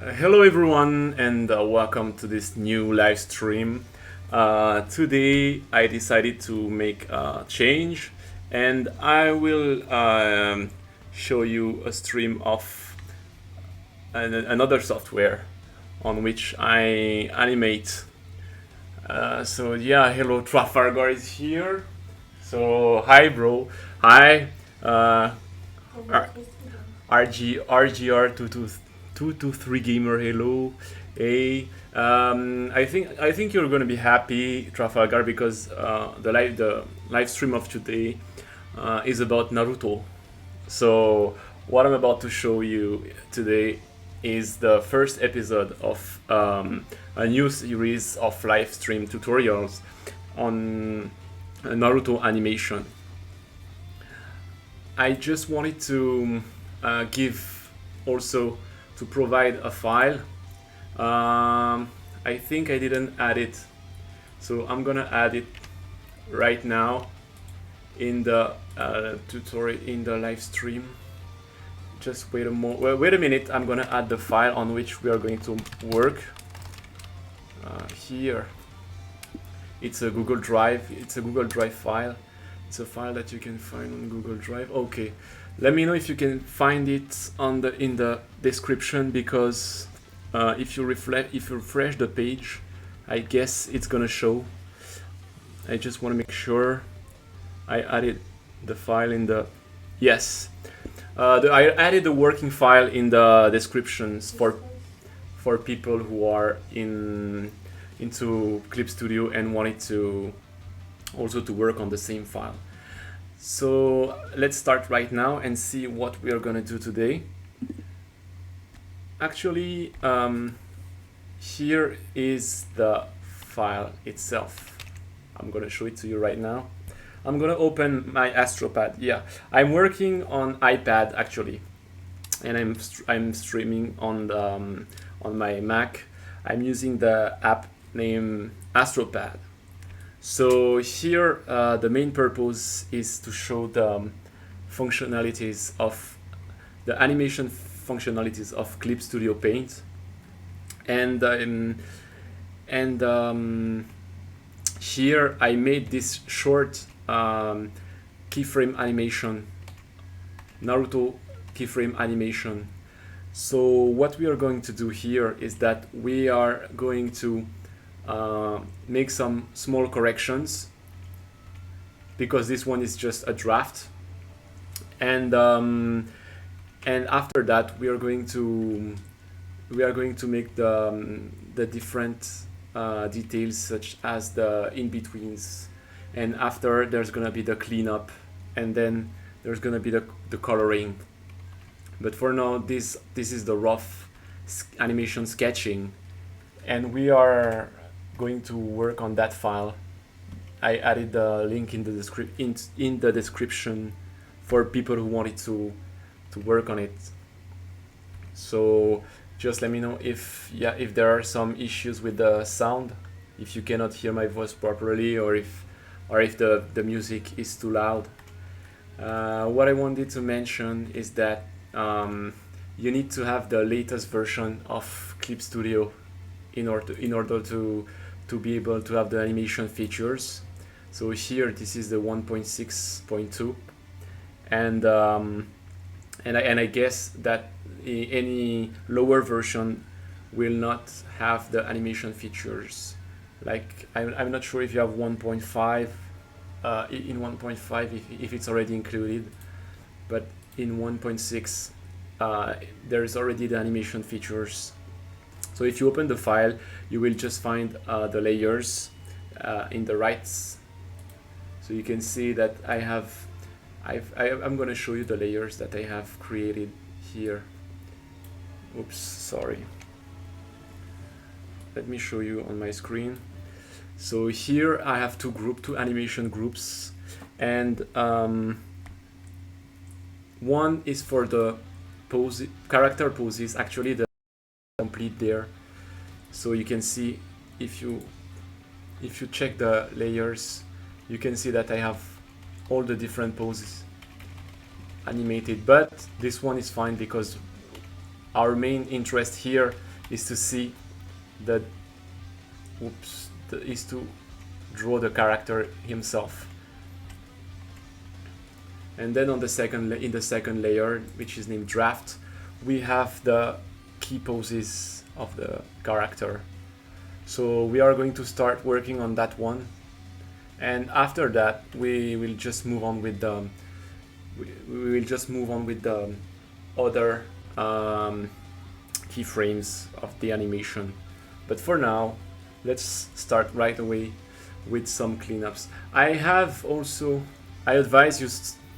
Hello everyone and welcome to this new live stream. Today I decided to make a change and I will show you a stream of another software on which I animate. Hello, Trafalgar is here. So hi bro, hi. Uh, RGR223 gamer, hello. Hey, I think you're gonna be happy, Trafalgar, because the live stream of today is about Naruto. So what I'm about to show you today is the first episode of a new series of live stream tutorials on Naruto animation. I just wanted to give also to provide a file. I think I didn't add it, so I'm gonna add it right now in the tutorial in the live stream. Just wait a minute. I'm gonna add the file on which we are going to work. Here, it's a Google Drive. It's a Google Drive file. It's a file that you can find on Google Drive. Okay, let me know if you can find it in the description, because if you refresh the page, I guess it's gonna show. I just want to make sure I added the file in the I added the working file in the descriptions for people who are into Clip Studio and wanted to also to work on the same file. So let's start right now and see what we are gonna do today. Actually, here is the file itself. I'm gonna show it to you right now. I'm gonna open my AstroPad. Yeah, I'm working on iPad actually, and I'm streaming on my Mac. I'm using the app named AstroPad. So here, the main purpose is to show the functionalities of the animation functionalities of Clip Studio Paint, and here I made this short keyframe animation, Naruto keyframe animation. So what we are going to do here is that we are going to make some small corrections, because this one is just a draft, and after that we are going to make the different details, such as the in-betweens, and after there's gonna be the cleanup, and then there's gonna be the coloring. But for now, this is the rough animation sketching, and we are going to work on that file. I added the link in the description for people who wanted to work on it. So just let me know if there are some issues with the sound, if you cannot hear my voice properly, or if the music is too loud. What I wanted to mention is that you need to have the latest version of Clip Studio in order to be able to have the animation features. So here, this is the 1.6.2, and I guess that any lower version will not have the animation features. Like I'm not sure if you have 1.5 in 1.5 if it's already included, but in 1.6 there is already the animation features. So if you open the file, you will just find the layers in the right. So you can see that I'm going to show you the layers that I have created here. Oops, sorry. Let me show you on my screen. So here I have two animation groups, and one is for the character poses, actually the complete there. So you can see, if you check the layers, you can see that I have all the different poses animated, but this one is fine because our main interest here is to see that, is to draw the character himself. And then on the in the second layer, which is named draft, we have the key poses of the character. So we are going to start working on that one, and after that we will just move on with the other keyframes of the animation. But for now, let's start right away with some cleanups. I advise you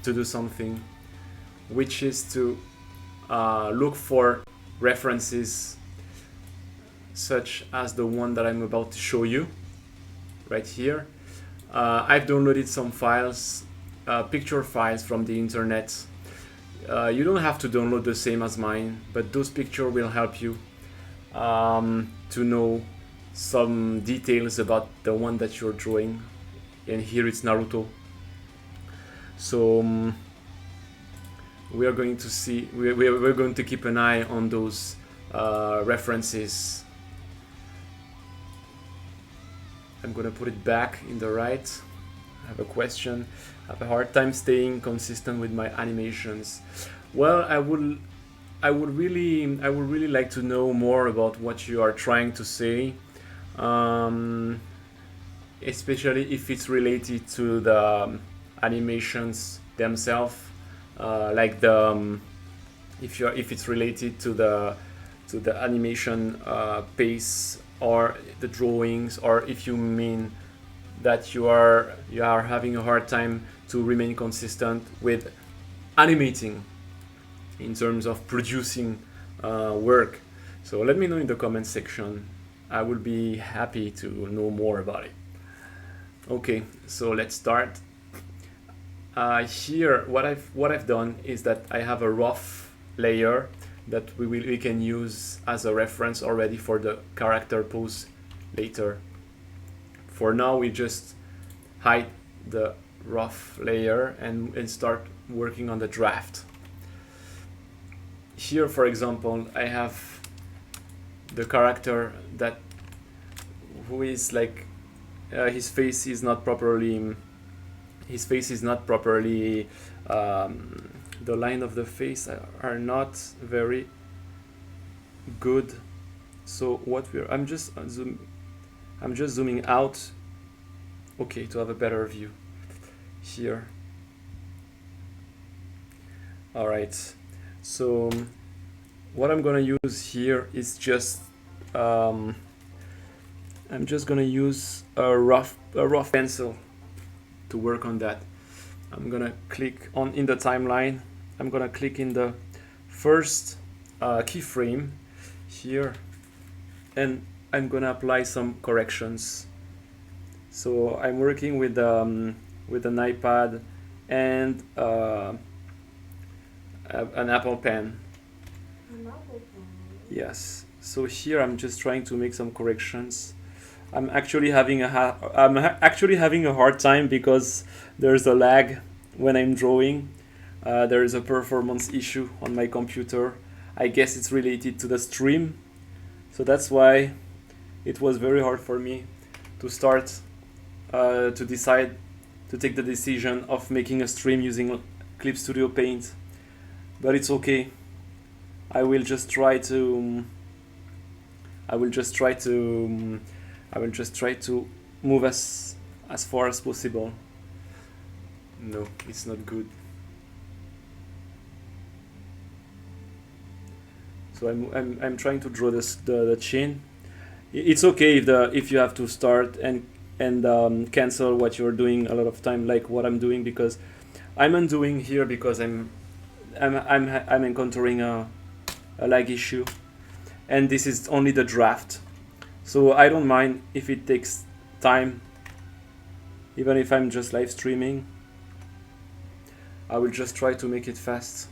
to do something, which is to look for references such as the one that I'm about to show you right here. I've downloaded some files, picture files from the internet. You don't have to download the same as mine, but those pictures will help you to know some details about the one that you're drawing. And here it's Naruto. So we are going to see, we're going to keep an eye on those references. I'm gonna put it back in the right. I have a question. I have a hard time staying consistent with my animations. Well, I would really like to know more about what you are trying to say, especially if it's related to the animations themselves, like the if it's related to the animation pace or the drawings, or if you mean that you are having a hard time to remain consistent with animating in terms of producing work. So let me know in the comment section. I will be happy to know more about it. Okay, so let's start. Here, what I've done is that I have a rough layer that we can use as a reference already for the character pose later. For now, we just hide the rough layer and start working on the draft. Here, for example, I have the character who is like his face is not properly the line of the face are not very good. So I'm just zooming out, okay, to have a better view here. All right, so what I'm gonna use here is just I'm just gonna use a rough pencil to work on that. I'm gonna click in the timeline. I'm gonna click in the first keyframe here, and I'm gonna apply some corrections. So I'm working with an iPad and an Apple Pen. Yes. So here I'm just trying to make some corrections. I'm actually having a hard time because there's a lag when I'm drawing. There is a performance issue on my computer. I guess it's related to the stream. So that's why it was very hard for me to start to decide to take the decision of making a stream using Clip Studio Paint. But it's okay. I will just try to move as far as possible. No, it's not good. So I'm trying to draw the chin. It's okay if you have to start and cancel what you're doing a lot of time, like what I'm doing, because I'm undoing here because I'm encountering a lag issue, and this is only the draft. So I don't mind if it takes time, even if I'm just live streaming. I will just try to make it fast.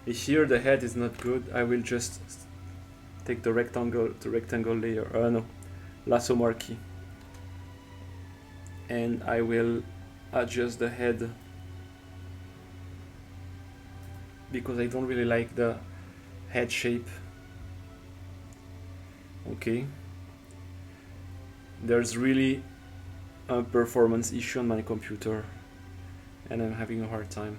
Here the head is not good. I will just take the rectangle layer, lasso marquee, and I will adjust the head because I don't really like the head shape. Okay, there's really a performance issue on my computer and I'm having a hard time.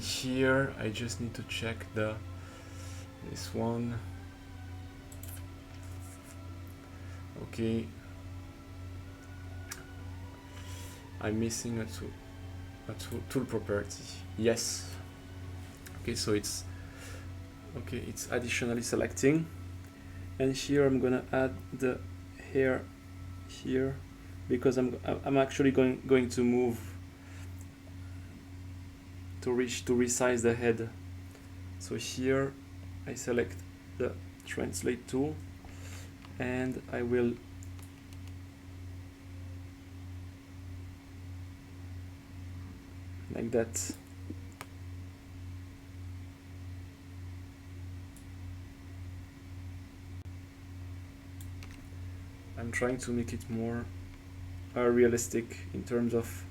Here I just need to check this one. Okay, I'm missing a tool property. Yes. Okay, so it's additionally selecting, and here I'm gonna add the hair here because I'm actually going to move to resize the head. So here I select the translate tool and I will like that. I'm trying to make it more realistic in terms of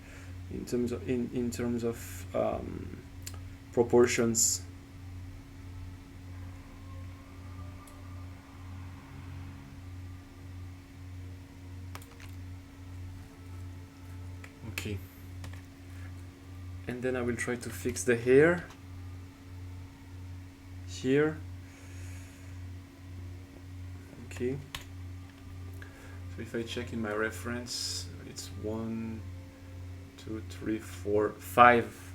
proportions. Okay, and then I will try to fix the hair here. Okay, so if I check in my reference, it's 1, 2, 3, 4, 5.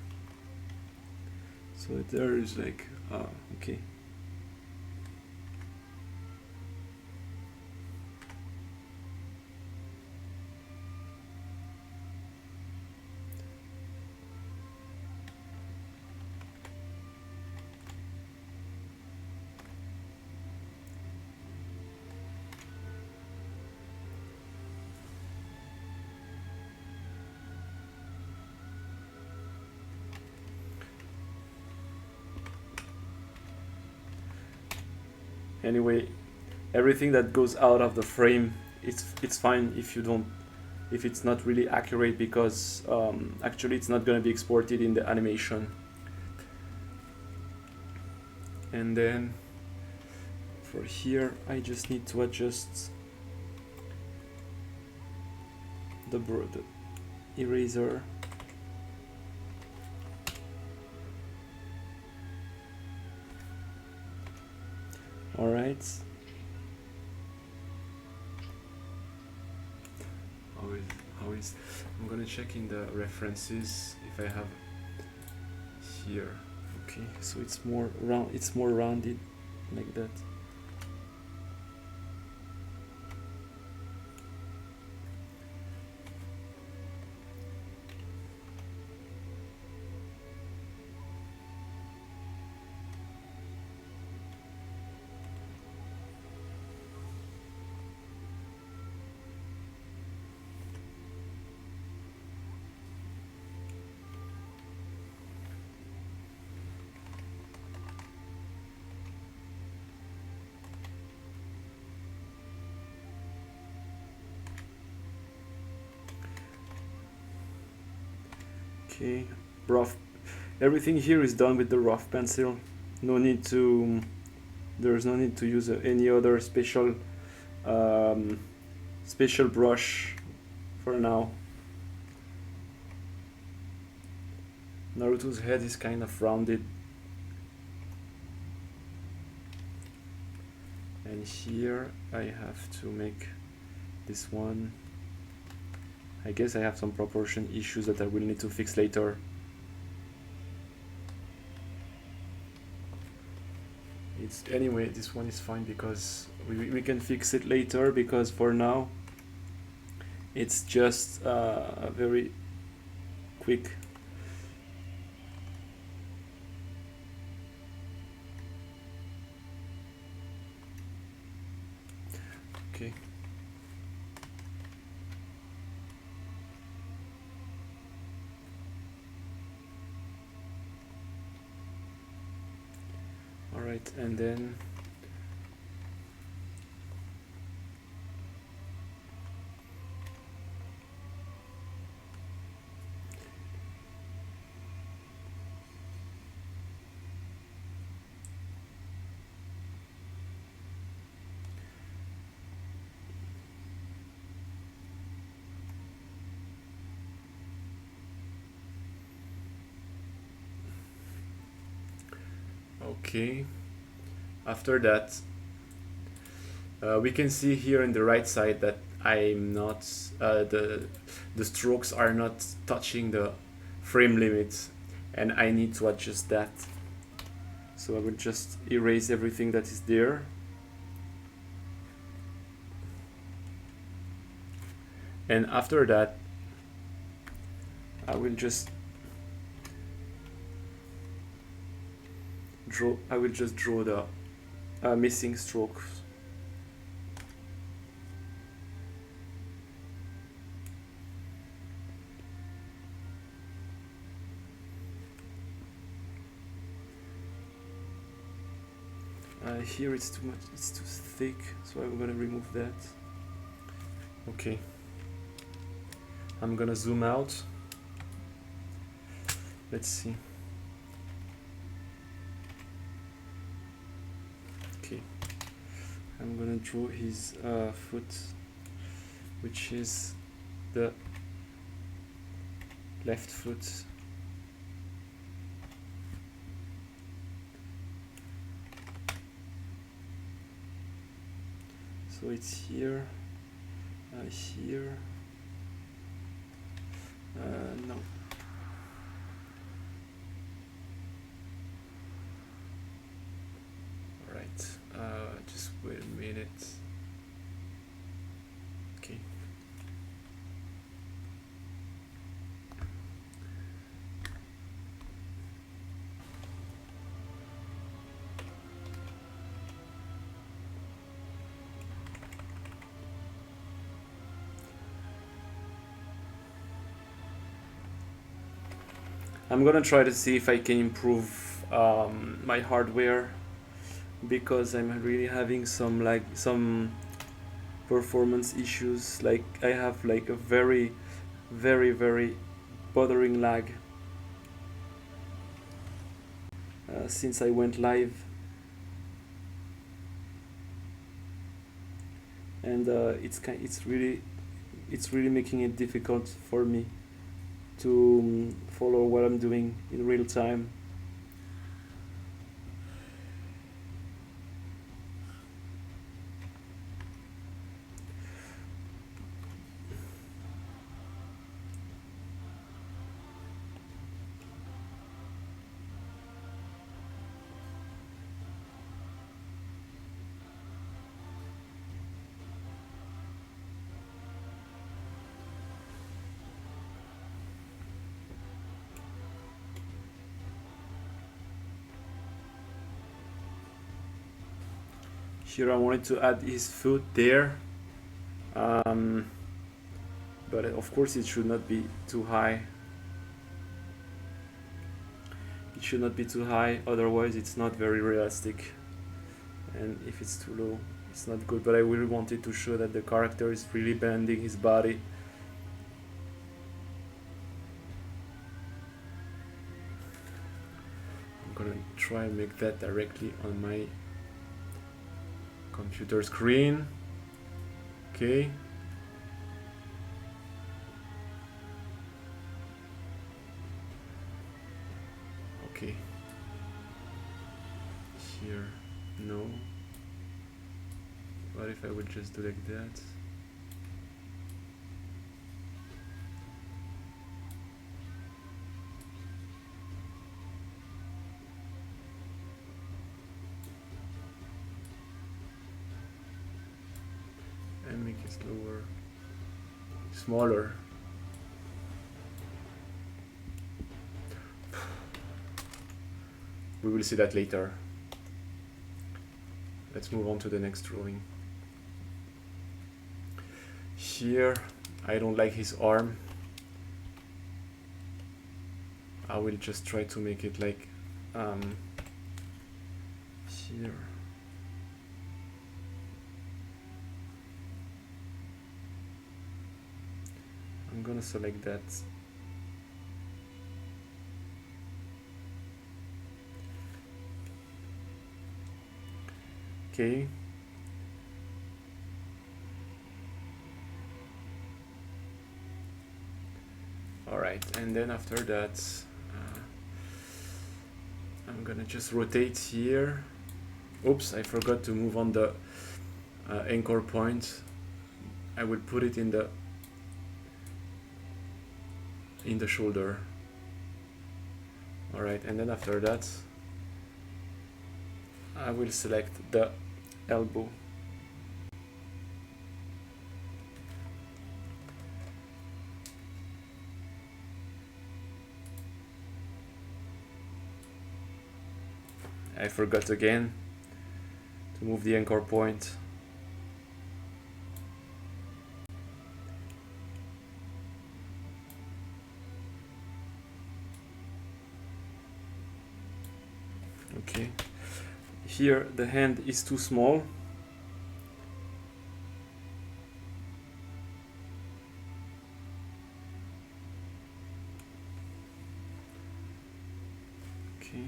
So there is like okay. Anyway, everything that goes out of the frame, it's fine if it's not really accurate, because actually it's not going to be exported in the animation. And then for here I just need to adjust the eraser. All right. I'm gonna check in the references if I have here. Okay, so it's more rounded like that. Okay, rough. Everything here is done with the rough pencil. There's no need to use any other special brush for now. Naruto's head is kind of rounded, and here I have to make this one. I guess I have some proportion issues that I will need to fix later. Anyway, this one is fine because we can fix it later, because for now it's just a very quick. Okay. All right, and then Okay, after that we can see here in the right side that I'm not the strokes are not touching the frame limit, and I need to adjust that. So I will just erase everything that is there. And after that, I will just draw the missing strokes. Here it's too much, it's too thick, so I'm gonna remove that. Okay, I'm gonna zoom out. Let's see. Okay, I'm gonna draw his foot, which is the left foot. So it's here, here, no. All right, just wait a minute. Okay. I'm gonna try to see if I can improve my hardware, because I'm really having some performance issues. Like I have like a very bothering lag since I went live, and it's really making it difficult for me to follow what I'm doing in real time. Here I wanted to add his foot there, but of course it should not be too high. It should not be too high, otherwise it's not very realistic, and if it's too low it's not good. But I really wanted to show that the character is really bending his body. I'm gonna try and make that directly on my computer screen. Okay. Okay. Here, no. What if I would just do like that? And make it lower, smaller. We will see that later. Let's move on to the next drawing. Here, I don't like his arm. I will just try to make it like here. I'm gonna select that. Okay. All right, and then after that, I'm I'm gonna just rotate here. Oops, I forgot to move on the anchor point. I will put it in the shoulder. Alright, and then after that I will select the elbow. I forgot again to move the anchor point. Okay, here the hand is too small. Okay.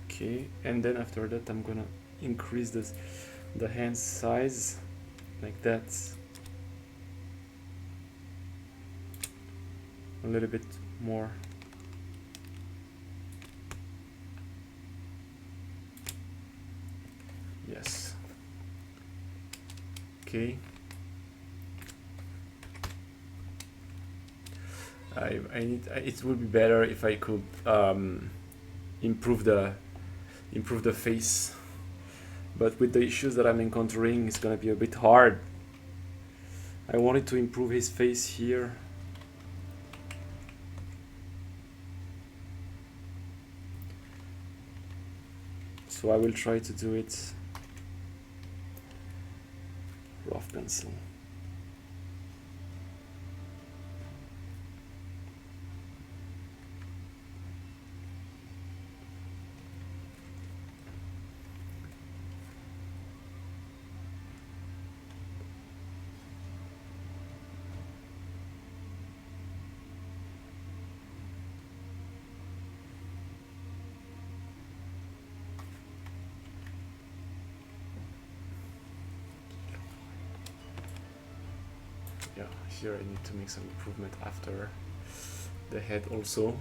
Okay, and then after that I'm gonna increase the hand size like that, a little bit more. Yes. Okay. It would be better if I could improve the face, but with the issues that I'm encountering, it's gonna be a bit hard. I wanted to improve his face here. So I will try to do it rough pencil. Yeah, here I need to make some improvement after the head also.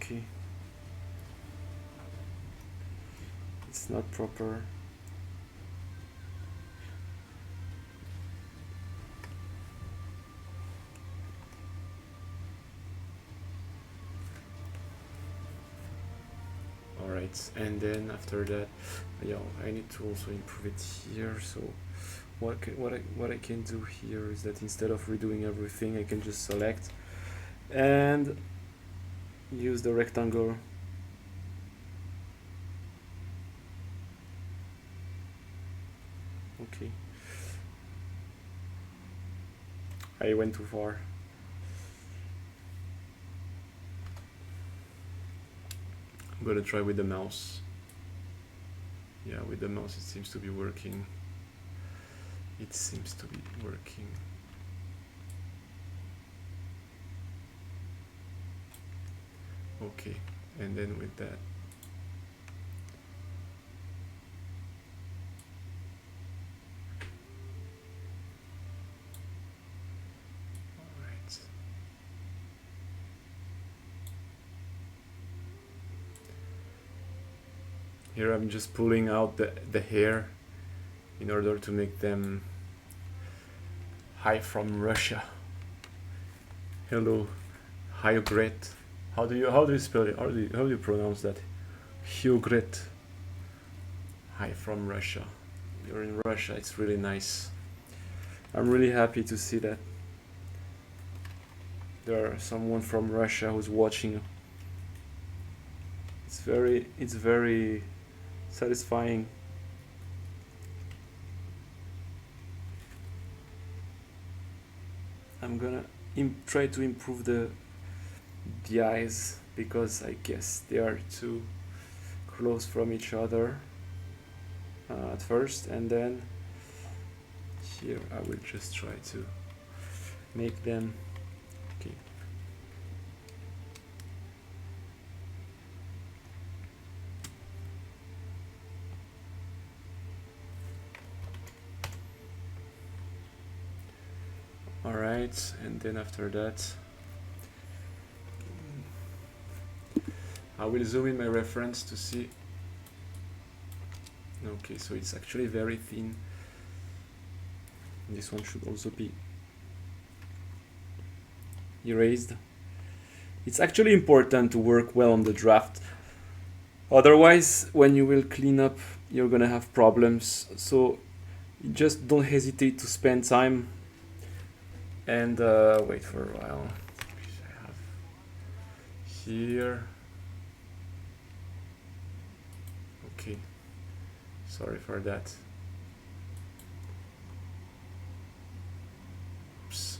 Okay. It's not proper. Alright, and then after that, yeah, I need to also improve it here. So what I can do here is that instead of redoing everything, I can just select and use the rectangle. Okay, I went too far. I'm gonna try with the mouse. Yeah, with the mouse it seems to be working. It seems to be working. Okay, and then with that, alright. Here I'm just pulling out the hair in order to make them hi from Russia. Hello, Hyogret. How do you spell it? How do you pronounce that? Hyogret. Hi from Russia. You're in Russia. It's really nice. I'm really happy to see that there's someone from Russia who's watching. It's very satisfying. I'm gonna try to improve the eyes because I guess they are too close from each other at first, and then here I will just try to make them okay. Alright, and then after that I will zoom in my reference to see. Okay, so it's actually very thin. This one should also be erased. It's actually important to work well on the draft. Otherwise, when you will clean up, you're gonna have problems. So just don't hesitate to spend time and wait for a while. I have here. Okay, sorry for that. Oops.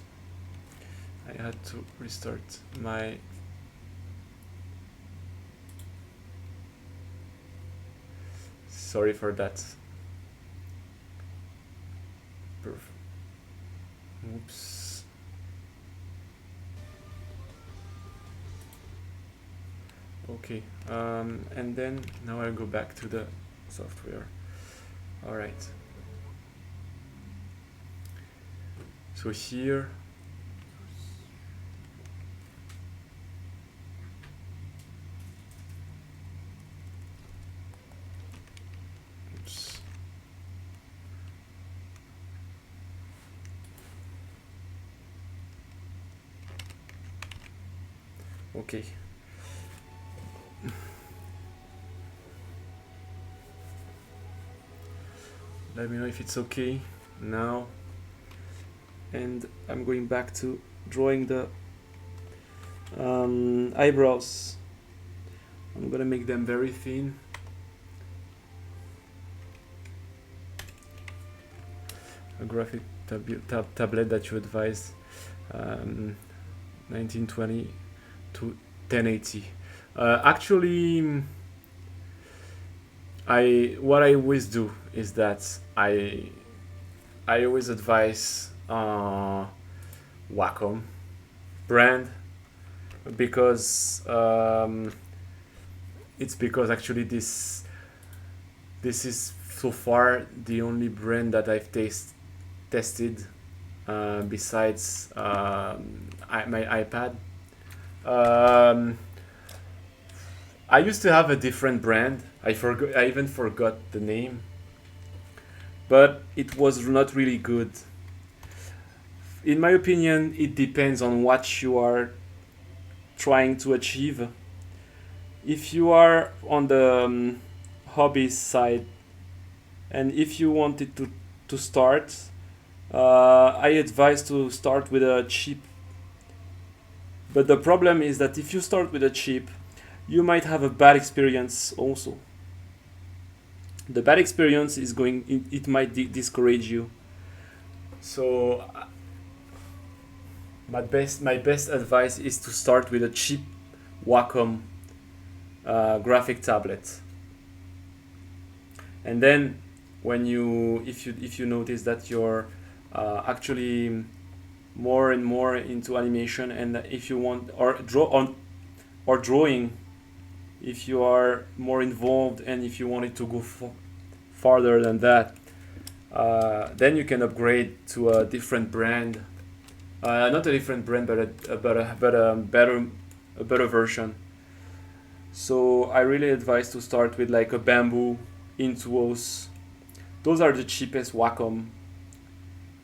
I had to restart my sorry for that. Perfect. Oops. Okay, and then now I'll go back to the software. All right. So here, oops. Okay. Let me know if it's okay now. And I'm going back to drawing the eyebrows. I'm gonna make them very thin. A graphic tablet that you advised, 1920 to 1080. Actually, what I always do is that I always advise Wacom brand because it's because actually this is so far the only brand that I've tested besides my iPad. I used to have a different brand. I even forgot the name, but it was not really good. In my opinion, it depends on what you are trying to achieve. If you are on the hobby side, and if you wanted to start, I advise to start with a cheap. But the problem is that if you start with a cheap, you might have a bad experience also. The bad experience is it might discourage you. So my best advice is to start with a cheap Wacom graphic tablet, and then if you notice that you're actually more and more into animation, and if you want or drawing, if you are more involved and if you wanted to go farther than that, then you can upgrade to a different brand, not a different brand, but a better version. So I really advise to start with like a Bamboo, Intuos, Those are the cheapest Wacom,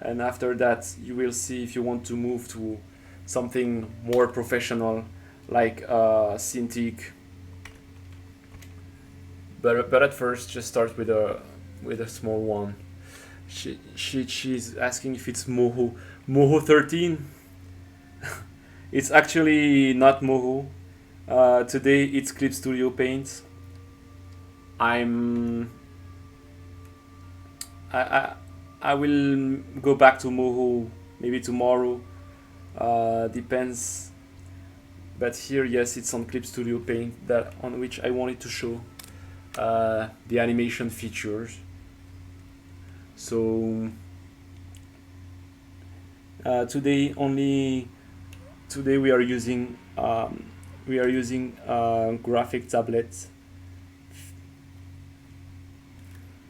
and after that you will see if you want to move to something more professional like Cintiq. But at first, just start with a small one. She's asking if it's Moho 13. It's actually not Moho. Today it's Clip Studio Paint. I'm I I will go back to Moho maybe tomorrow. Depends. But here, yes, it's on Clip Studio Paint that on which I wanted to show the animation features. So today we are using graphic tablets,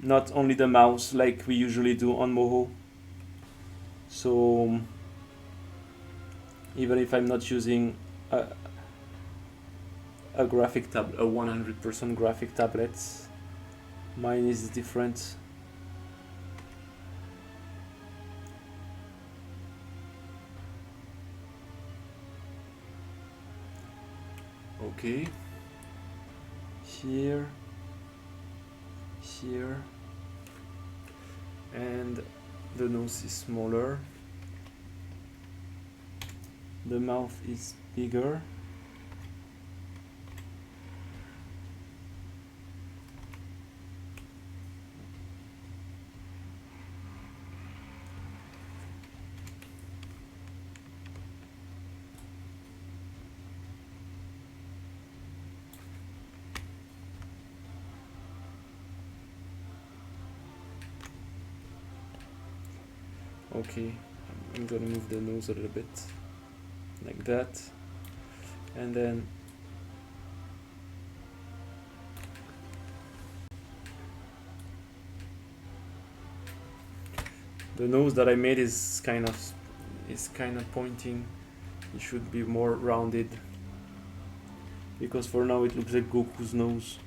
not only the mouse like we usually do on Moho. So even if I'm not using a graphic tab, a 100% graphic tablet, mine is different. Okay, here, and the nose is smaller, the mouth is bigger. Okay, I'm gonna move the nose a little bit like that, and then the nose that I made is kind of pointing. It should be more rounded because for now it looks like Goku's nose.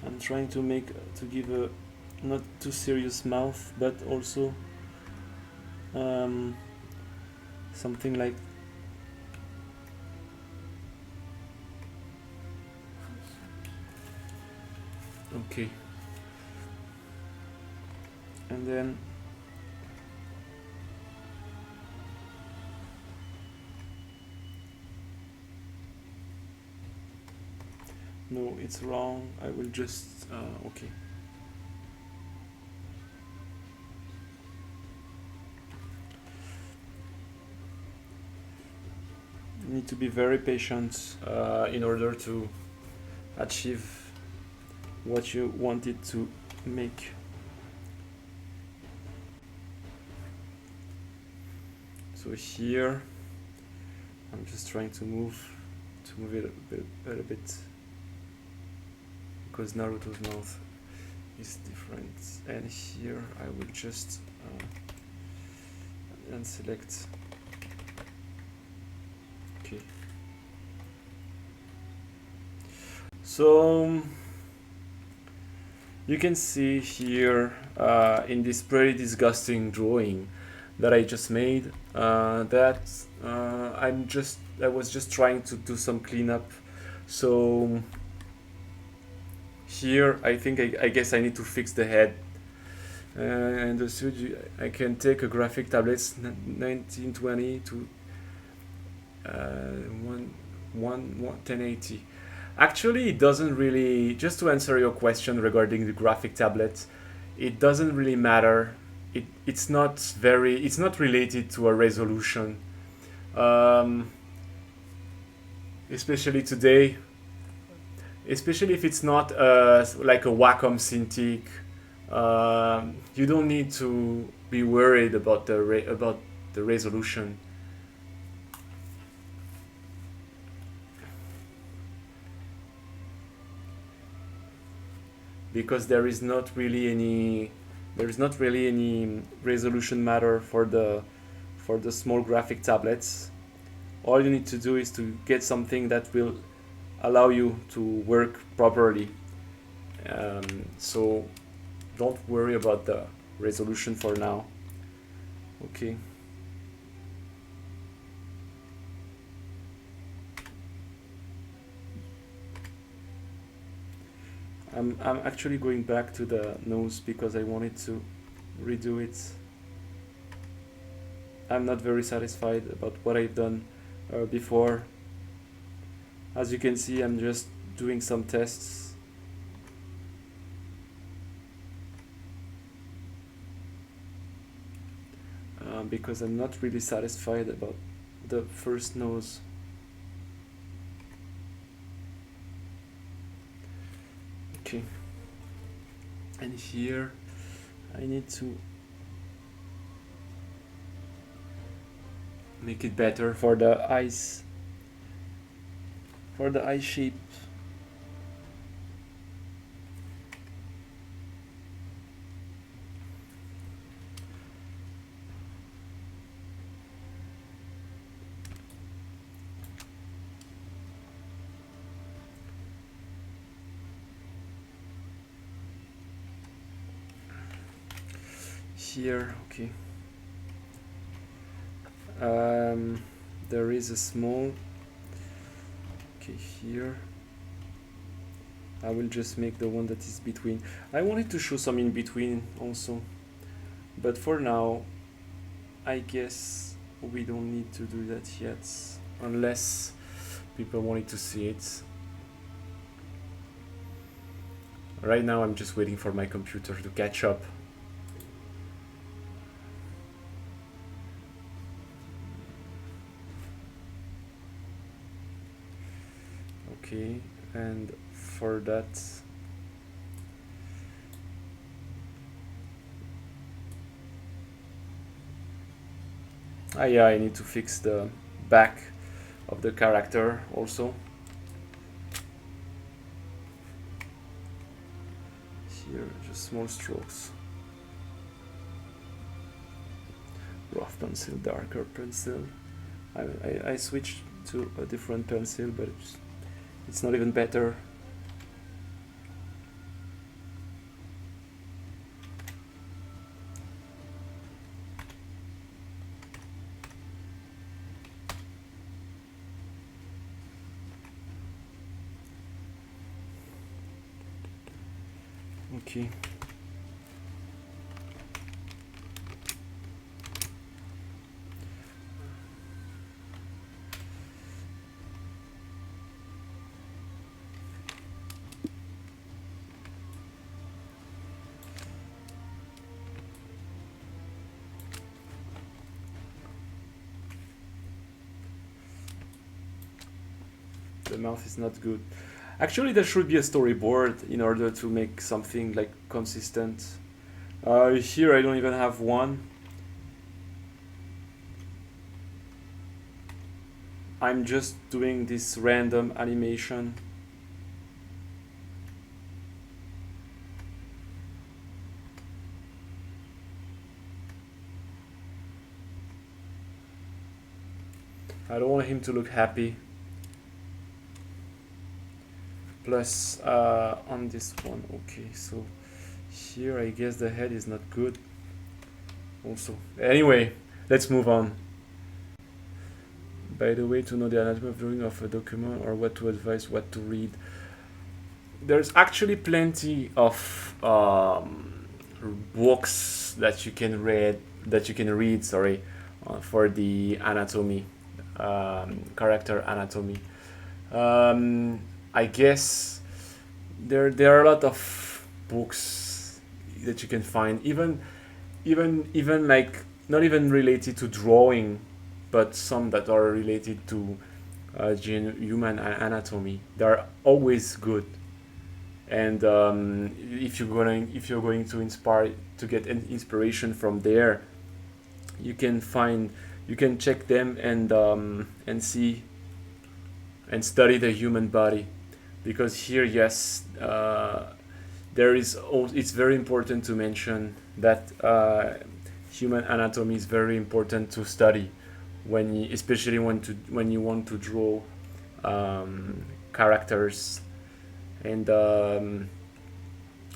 I'm trying to give a not too serious mouth, but also something like okay, and then no, it's wrong. I will just okay. You need to be very patient in order to achieve what you wanted to make. So here, I'm just trying to move it a bit because Naruto's mouth is different. And here I will just and select. Okay. So you can see here in this pretty disgusting drawing that I just made that I was just trying to do some cleanup. So here I think I guess I need to fix the head. And the studio, I can take a graphic tablet 1920 to 1080. Actually, it doesn't really, just to answer your question regarding the graphic tablet, it doesn't really matter. It's not related to a resolution. Especially today, especially if it's not like a Wacom Cintiq, you don't need to be worried about the resolution. Because there is not really any There's not really any resolution matter for the small graphic tablets. All you need to do is to get something that will allow you to work properly. So don't worry about the resolution for now. Okay. I'm actually going back to the nose because I wanted to redo it. I'm not very satisfied about what I've done before. As you can see, I'm just doing some tests. Because I'm not really satisfied about the first nose. Okay. And here I need to make it better for the eyes, for the eye shape. Here, okay. There is a small, okay, here I will just make the one that is between. I wanted to show some in between also, but for now I guess we don't need to do that yet, unless people wanted to see it. Right now I'm just waiting for my computer to catch up. Okay, and for that yeah, I need to fix the back of the character also. Here, just small strokes. Rough pencil, darker pencil. I switched to a different pencil, but it's not even better. Okay. The mouth is not good. Actually, there should be a storyboard in order to make something like consistent. Here I don't even have one. I'm just doing this random animation. I don't want him to look happy. Plus on this one, okay, so here I guess the head is not good also. Anyway, let's move on. By the way, to know the anatomy of drawing of a document or what to advise, what to read, there's actually plenty of books that you can read, sorry, for the anatomy, character anatomy. I guess there are a lot of books that you can find, even like not even related to drawing, but some that are related to human anatomy. They are always good, and if you're going to inspire to get an inspiration from there, you can check them and see and study the human body. Because here, yes, it's very important to mention that human anatomy is very important to study when you, especially when you want to draw characters and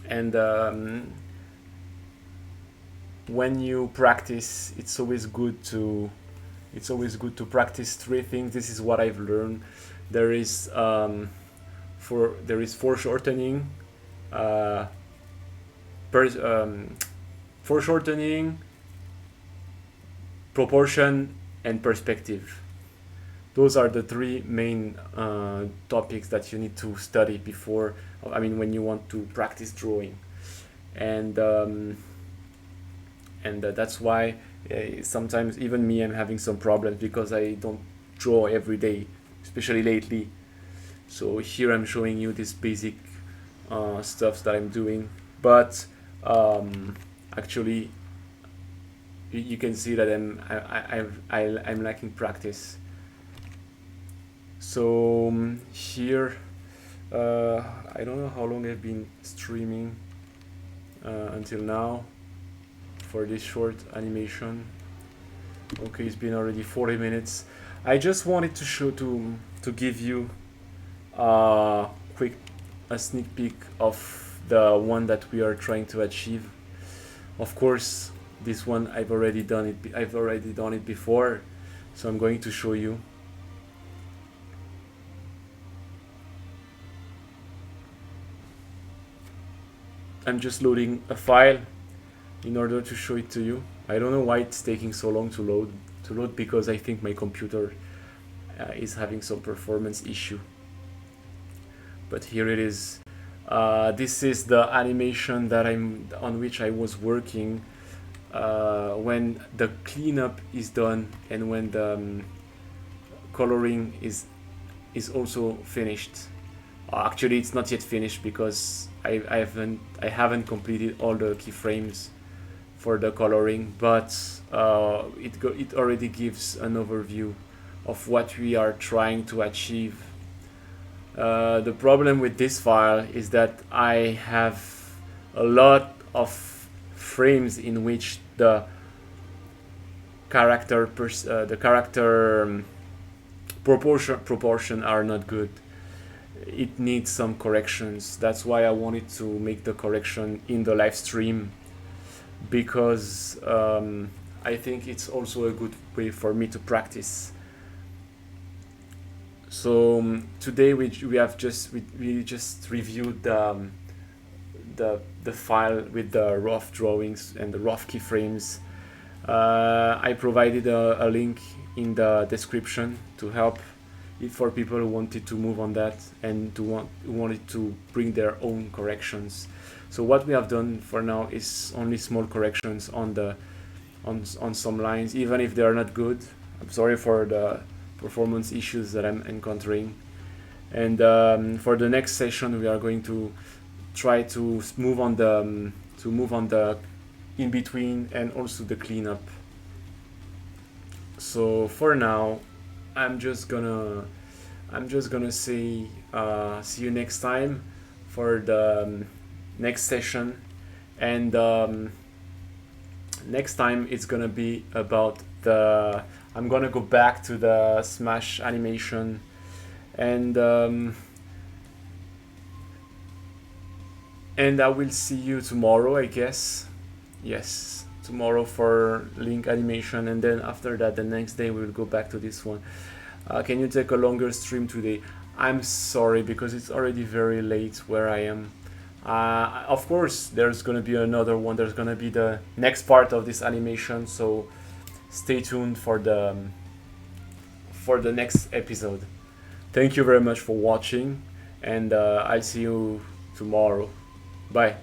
and when you practice, it's always good to practice three things. This is what I've learned. There is there is foreshortening, uh, per, um, foreshortening, proportion, and perspective. Those are the three main topics that you need to study before. I mean, when you want to practice drawing, and that's why sometimes even me, I'm having some problems because I don't draw every day, especially lately. So here I'm showing you this basic stuff that I'm doing, but actually you can see that I'm lacking practice. So here I don't know how long I've been streaming until now for this short animation. Okay, it's been already 40 minutes. I just wanted to show to give you quick a sneak peek of the one that we are trying to achieve. Of course, this one I've already done it. I've already done it before, so I'm going to show you. I'm just loading a file in order to show it to you. I don't know why it's taking so long to load because I think my computer is having some performance issue. But here it is. This is the animation that on which I was working when the cleanup is done and when the coloring is also finished. Actually, it's not yet finished because I haven't completed all the keyframes for the coloring, but it already gives an overview of what we are trying to achieve. The problem with this file is that I have a lot of frames in which the character proportion are not good. It needs some corrections. That's why I wanted to make the correction in the live stream, because I think it's also a good way for me to practice. So today we just reviewed the file with the rough drawings and the rough keyframes. I provided a link in the description to help it for people who wanted to move on that and who wanted to bring their own corrections. So what we have done for now is only small corrections on some lines, even if they are not good. I'm sorry for the performance issues that I'm encountering. And for the next session, we are going to try to move on the in between and also the cleanup. So for now, I'm just gonna say see you next time for the next session, and next time it's gonna be about I'm gonna go back to the Smash animation, and I will see you tomorrow, I guess. Yes, tomorrow for Link animation, and then after that, the next day we will go back to this one. Can you take a longer stream today? I'm sorry, because it's already very late where I am. Of course, there's gonna be another one. There's gonna be the next part of this animation, so stay tuned for the next episode. Thank you very much for watching, and I'll see you tomorrow. Bye.